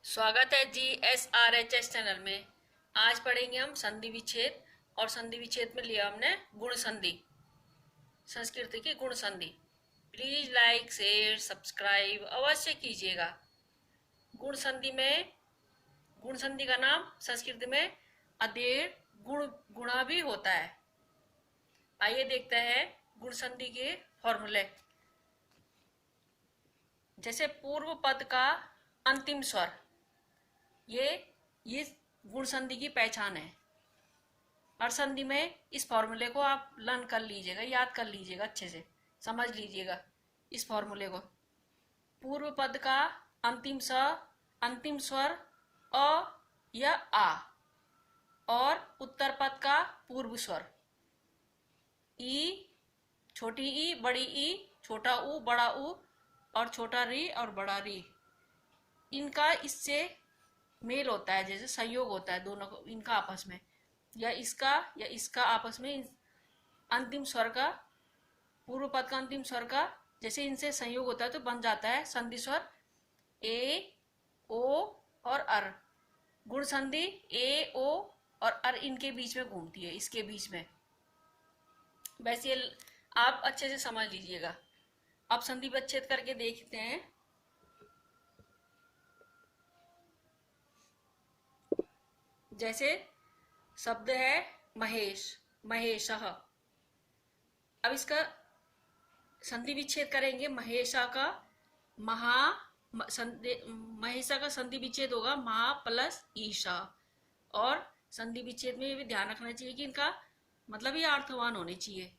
स्वागत है GSRHS channel में। आज पढ़ेंगे हम संधि विच्छेद। और संधि विच्छेद में लिया हमने गुण संधि, संस्कृत की गुण संधि। प्लीज लाइक शेयर सब्सक्राइब अवश्य कीजिएगा। गुण संधि में, गुण संधि का नाम संस्कृत में अधेड़ गुण गुणा भी होता है। आइए देखते हैं गुण संधि के फॉर्मूले। जैसे पूर्व पद का अंतिम स्वर, ये गुण संधि की पहचान है। हर संधि में इस फॉर्मूले को आप लर्न कर लीजिएगा, याद कर लीजिएगा, अच्छे से समझ लीजिएगा इस फॉर्मूले को। पूर्व पद का अंतिम स्वर अ या आ, और उत्तर पद का पूर्व स्वर ई, छोटी ई, बड़ी ई, छोटा ऊ, बड़ा ऊ, और छोटा री और बड़ा री। इनका इससे मेल होता है, जैसे संयोग होता है दोनों को, इनका आपस में, या इसका आपस में अंतिम स्वर का, पूर्व पद का अंतिम स्वर का जैसे इनसे संयोग होता है तो बन जाता है संधि स्वर ए, ओ और अर। गुण संधि ए, ओ और अर इनके बीच में घूमती है, इसके बीच में। वैसे आप अच्छे से समझ लीजिएगा। अब संधि विच्छेद करके देखते हैं। जैसे शब्द है महेश, महेशः। अब इसका संधि विच्छेद करेंगे। महेशा का महेशा का संधि विच्छेद होगा महा प्लस ईशा। और संधि विच्छेद में ये भी ध्यान रखना चाहिए कि इनका मतलब ये अर्थवान होने चाहिए,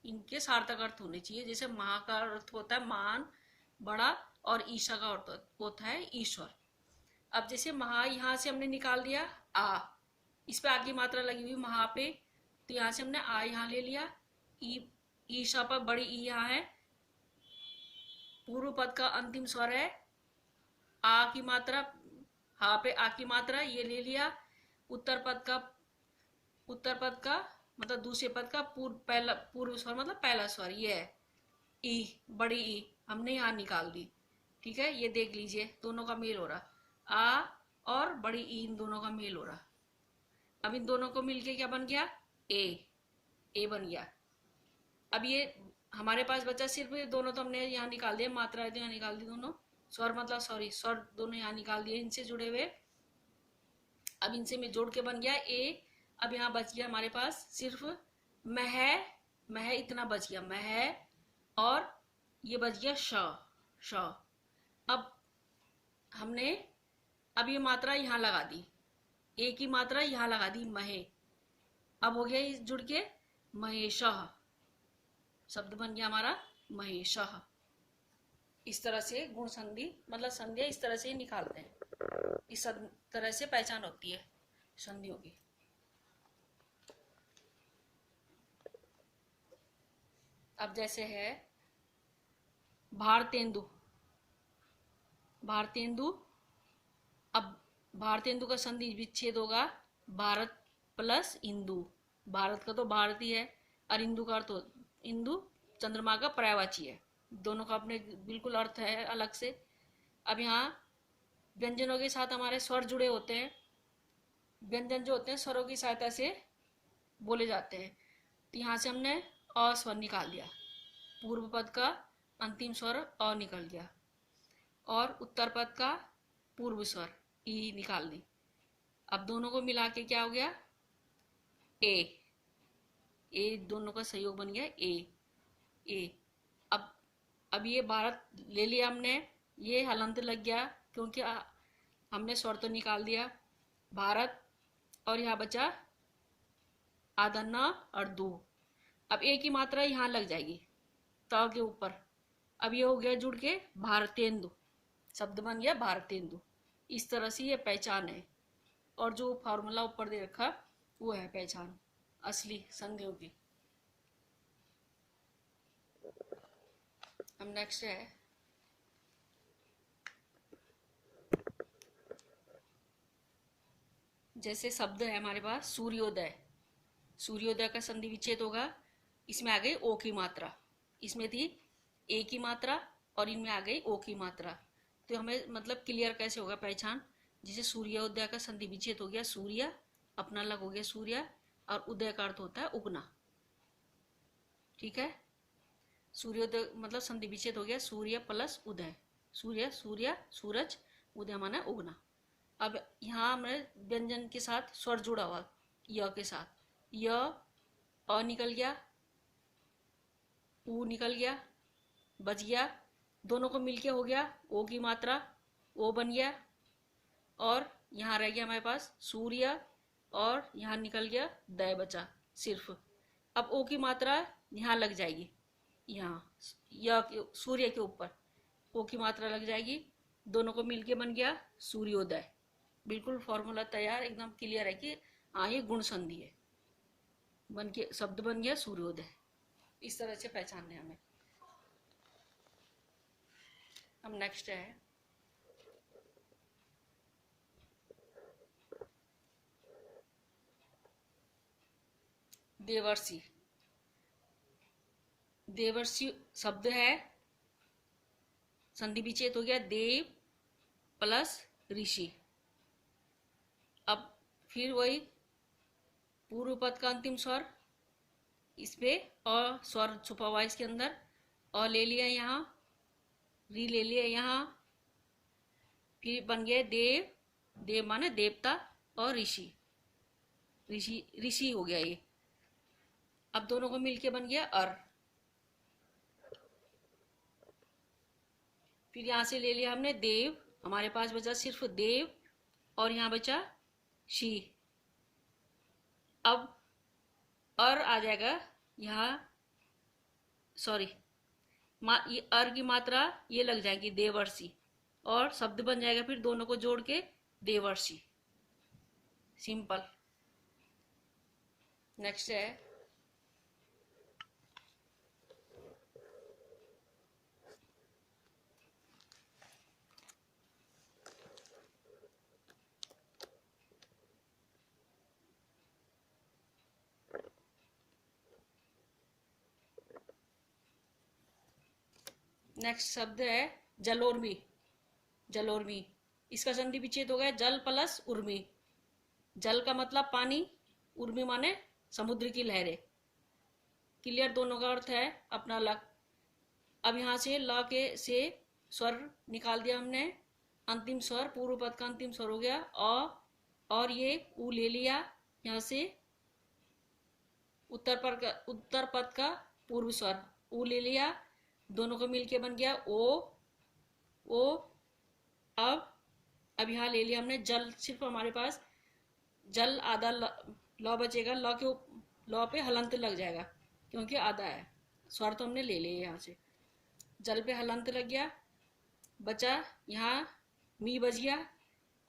इनके सार्थक अर्थ होने चाहिए। जैसे महा का अर्थ होता है मान, बड़ा, और ईशा का अर्थ होता है ईश्वर। अब जैसे महा यहाँ से हमने निकाल दिया आ, इस पे आगे मात्रा लगी हुई महा पे, तो यहाँ से हमने आ यहाँ ले लिया। ईशा पर बड़ी ई यहाँ है। पूर्व पद का अंतिम स्वर है आ की मात्रा, हा पे आ की मात्रा, ये ले लिया। उत्तर पद का मतलब दूसरे पद का पूर्व स्वर मतलब पहला स्वर ये है ई, बड़ी ई हमने यहाँ निकाल दी। ठीक है, ये देख लीजिए दोनों का मेल हो रहा, आ और बड़ी ई इन दोनों का मेल हो रहा। अब इन दोनों को मिलके क्या बन गया, ए बन गया। अब ये हमारे पास बचा सिर्फ ये दोनों, तो हमने यहाँ निकाल दिए, मात्रा यहाँ निकाल दी, दोनों स्वर मतलब स्वर दोनों यहाँ निकाल दिए इनसे जुड़े हुए। अब इनसे में जोड़ के बन गया ए। अब यहाँ बच गया हमारे पास सिर्फ मह इतना बच गया, मह, और ये बच गया श। अब हमने अब ये मात्रा यहाँ लगा दी, ए की मात्रा यहाँ लगा दी महे। अब हो गया इस जुड़ के महेशः, शब्द बन गया हमारा महेशः। इस तरह से गुण संधि मतलब संध्या इस तरह से निकालते हैं, इस तरह से पहचान होती है संधियों की। अब जैसे है भारतेंदु, भारतेंदु। अब भारतेंदु का संधि विच्छेद होगा भारत प्लस इंदु। भारत का तो भारत ही है, और इंदु का अर्थ इंदु चंद्रमा का पर्यायवाची है। दोनों का अपने बिल्कुल अर्थ है अलग से। अब यहाँ व्यंजनों के साथ हमारे स्वर जुड़े होते हैं। व्यंजन जो होते हैं स्वरों की सहायता से बोले जाते हैं। तो यहाँ से हमने अ स्वर निकाल दिया, पूर्व पद का अंतिम स्वर अ निकल गया, और उत्तर पद का पूर्व स्वर ई निकाल दी। अब दोनों को मिला के क्या हो गया, ए दोनों का सहयोग बन गया ए। अब ये भारत ले लिया हमने, ये हलंत लग गया क्योंकि हमने स्वर तो निकाल दिया भारत, और यहाँ बचा आदन्ना और दू। अब ए की मात्रा यहाँ लग जाएगी त के ऊपर। अब ये हो गया जुड़ के भारतेंदु, शब्द बन गया भारतेंदु। इस तरह से ये पहचान है, और जो फॉर्मूला ऊपर दे रखा वो है पहचान असली संधियों की। अब नेक्स्ट है जैसे शब्द है हमारे पास सूर्योदय। सूर्योदय का संधि विच्छेद होगा, इसमें आ गई ओ की मात्रा, इसमें थी ए की मात्रा और इनमें आ गई ओ की मात्रा। तो हमें मतलब क्लियर कैसे होगा पहचान। जैसे सूर्योदय का संधि विच्छेद हो गया सूर्य, अपना अलग हो गया सूर्य, और उदय का अर्थ होता है उगना। ठीक है, सूर्योदय मतलब संधि विच्छेद हो गया सूर्य प्लस उदय, सूर्य सूर्य सूरज, उदय माना उगना। अब यहाँ हमें व्यंजन के साथ स्वर जुड़ा हुआ य के साथ, य अ निकल गया, ऊ निकल गया, बच गया, दोनों को मिलके हो गया ओ की मात्रा, ओ बन गया, और यहाँ रह गया हमारे पास सूर्य, और यहाँ निकल गया दय बचा सिर्फ। अब ओ की मात्रा यहाँ लग जाएगी, यहाँ सूर्य के ऊपर ओ की मात्रा लग जाएगी, दोनों को मिलके बन गया सूर्योदय। बिल्कुल फॉर्मूला तैयार, एकदम क्लियर है कि हाँ ये गुण संधि है, बन के शब्द बन गया सूर्योदय। इस तरह से पहचानना है हमें। अब नेक्स्ट है देवर्षि। देवर्षि शब्द है, संधि विच्छेद हो गया देव प्लस ऋषि। अब फिर वही पूर्व पद का अंतिम स्वर, इस पे अ स्वर छुपा हुआ इसके अंदर, अ ले लिया यहाँ, री ले लिया यहाँ, फिर बन गया देव, देव माने देवता, और ऋषि, ऋषि ऋषि हो गया ये। अब दोनों को मिलके बन गया अर। फिर यहां से ले लिया हमने देव, हमारे पास बचा सिर्फ देव, और यहां बचा शी। अब अर आ जाएगा यहाँ, सॉरी ये अर की मात्रा ये लग जाएगी देवर्षि, और शब्द बन जाएगा फिर दोनों को जोड़ के देवर्षि, सिंपल। नेक्स्ट है नेक्स्ट शब्द है जलोर्मी। जलोर्मी, इसका संधि विच्छेद हो गया जल प्लस उर्मी। जल का मतलब पानी, उर्मी माने समुद्र की लहरें। क्लियर, दोनों का अर्थ है अपना अलग। अब यहां से ल के से स्वर निकाल दिया हमने, अंतिम स्वर पूर्व पद का अंतिम स्वर हो गया अ, और ये ऊ ले लिया यहां से, उत्तर पद का पूर्व स्वर ऊ ले लिया, दोनों को मिलके बन गया ओ। अब यहाँ ले लिया हमने जल, सिर्फ हमारे पास जल आधा ल बचेगा, ल पे हलंत लग जाएगा क्योंकि आधा है, स्वर तो हमने ले लिया यहाँ से, जल पे हलंत लग गया, बचा यहाँ मी बच गया।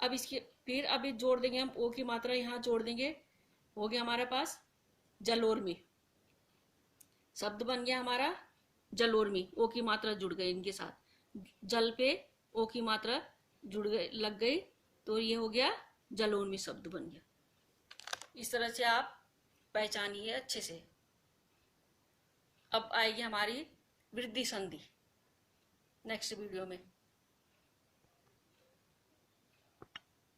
अब इसके फिर अब जोड़ देंगे हम, ओ की मात्रा यहाँ जोड़ देंगे, हो गया हमारे पास जलोर्मी, शब्द बन गया हमारा जलोर्मी। ओ की मात्रा जुड़ गई इनके साथ, जल पे ओ की मात्रा जुड़ गई लग गई, तो ये हो गया जलोर्मी, शब्द बन गया। इस तरह से आप पहचानिए अच्छे से। अब आएगी हमारी वृद्धि संधि नेक्स्ट वीडियो में।